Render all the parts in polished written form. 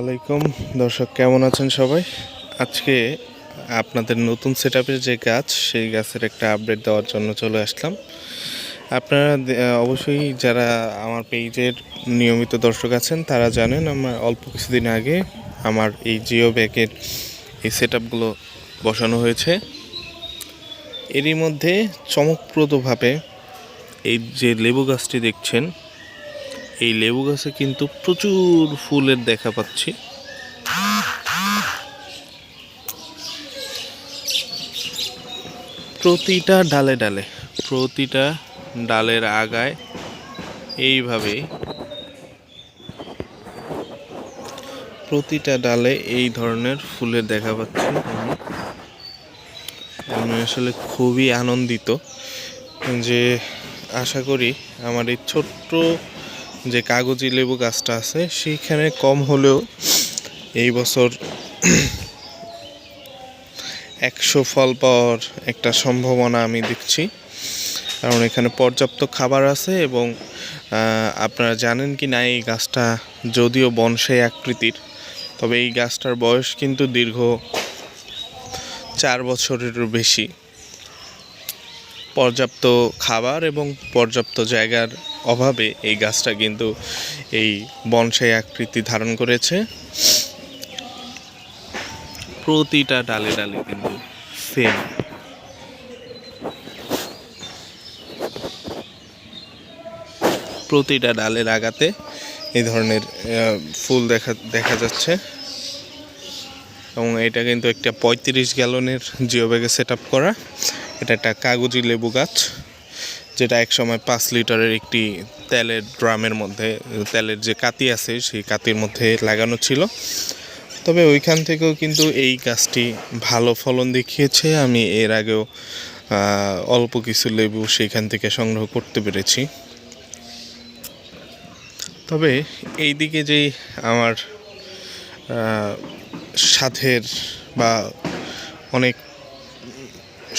আলাইকুম দর্শক, কেমন আছেন সবাই? আজকে আপনাদের নতুন সেটআপের যে গাছ, সেই গাছের একটা আপডেট দেওয়ার জন্য চলে আসলাম। আপনারা অবশ্যই যারা আমার পেজের নিয়মিত দর্শক আছেন তারা জানেন, আমার অল্প কিছুদিন আগে আমার এই জিও ব্যাগের এই সেটআপগুলো বসানো হয়েছে। এরই মধ্যে চমকপ্রদভাবে এই যে লেবু গাছটি দেখছেন, এই লেবু গাছে কিন্তু প্রচুর ফুলের দেখা পাচ্ছি। প্রতিটা ডালের আগায় এইভাবে প্রতিটা ডালে এই ধরনের ফুলের দেখা পাচ্ছি। আমি আসলে খুবই আনন্দিত যে আশা করি আমার এই ছোট্ট যে কাগজি লেবু গাছটা আছে সেইখানে কম হলেও এই বছর 100 ফল পাওয়ার একটা সম্ভাবনা আমি দেখছি, কারণ এখানে পর্যাপ্ত খাবার আছে। এবং আপনারা জানেন কি না, এই গাছটা যদিও বনসাই আকৃতির, তবে এই গাছটার বয়স কিন্তু দীর্ঘ 4 বছরেরও বেশি। পর্যাপ্ত খাবার এবং পর্যাপ্ত জায়গার অভাবে এই গাছটা কিন্তু এই বনসাই আকৃতি ধারণ করেছে। প্রতিটা ডালে কিন্তু সেম প্রতিটা ডালের আগাতে এই ধরনের ফুল দেখা যাচ্ছে। এবং এটা কিন্তু একটা 35 গ্যালনের জিও ব্যাগে সেট আপ করা। এটা একটা কাগজি লেবু গাছ, যেটা একসময় 5 লিটারের একটি তেলের ড্রামের মধ্যে, তেলের যে কাতি আছে সেই কাতির মধ্যে লাগানো ছিল। তবে ওইখান থেকেও কিন্তু এই গাছটি ভালো ফলন দেখিয়েছে। আমি এর আগেও অল্প কিছু লেবু সেইখান থেকে সংগ্রহ করতে পেরেছি। তবে এই দিকে যেই আমার সাথের বা অনেক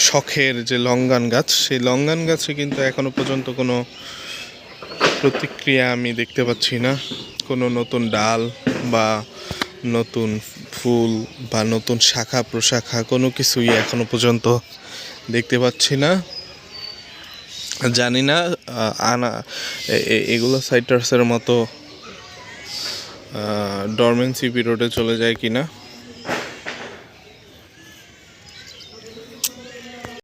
শখের যে লঙ্গান গাছ, সেই লঙ্গান গাছে কিন্তু এখনো পর্যন্ত কোনো প্রতিক্রিয়া আমি দেখতে পাচ্ছি না। কোনো নতুন ডাল বা নতুন ফুল বা নতুন শাখা প্রশাখা কোনো কিছুই এখনো পর্যন্ত দেখতে পাচ্ছি না। জানি না এগুলো সাইট্রাসের মতো ডরমেন্সি পিরিয়ডে চলে যায় কিনা।